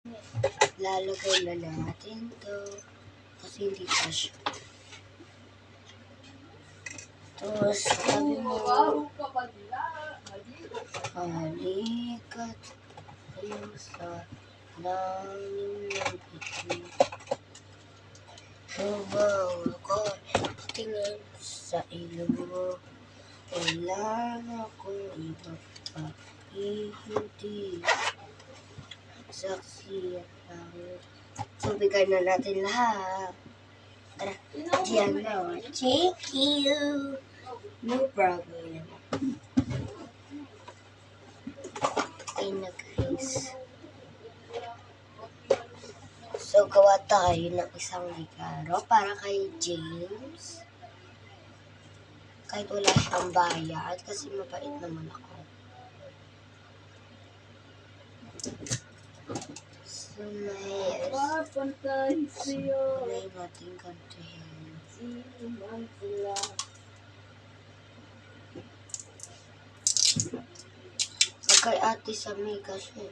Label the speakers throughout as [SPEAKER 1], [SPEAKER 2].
[SPEAKER 1] Lalagay na natin to kasi hindi kasya. Tapos sabi mo, halikat kayo sa langit ng itim. Bawal ko tingin sa ilong mo. Wala akong iba pa ihindi. Saksi at langit. So, bigay na natin lahat. Tara, diyan na. Thank you. No problem. Okay na guys. So, gawa tayo ng isang regalo para kay James. Kahit wala siyang bayad kasi mabait naman ako. So, may natin kantihin. Kay Ate Sami kasi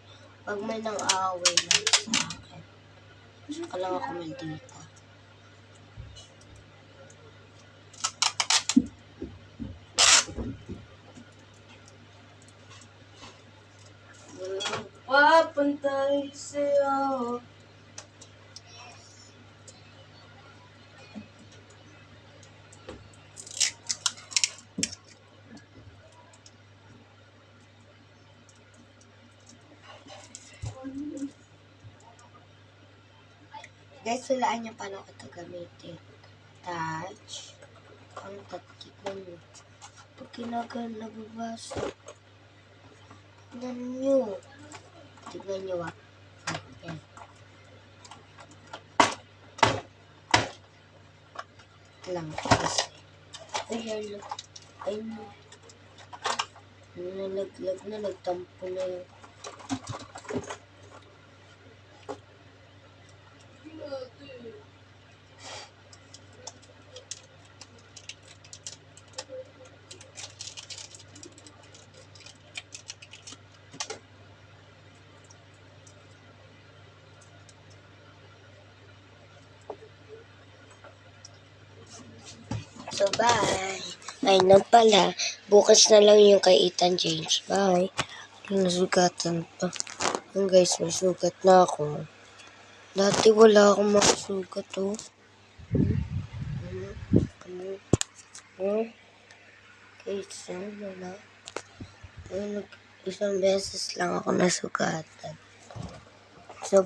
[SPEAKER 1] pag may nang away lang sa akin, saka lang ako maldita. Papantay sa'yo. Guys, walaan niyo paano ko ito gamitin. Touch. Ang tatkit nyo. Pag kinagal, nababasa. Tignan nyo. Tignan nyo ah. Yan. Lang kasi. Ayan. Ayun. Nalaglag na. Nagtampo na yun. So, bye. Ay na pala. Bukas na lang yung kay Ethan James. Bye. Nasugatan pa. Yung guys, may sugat na ako. Dati wala akong makasugat, oh. Guys, wala. Isang beses lang ako nasugatan.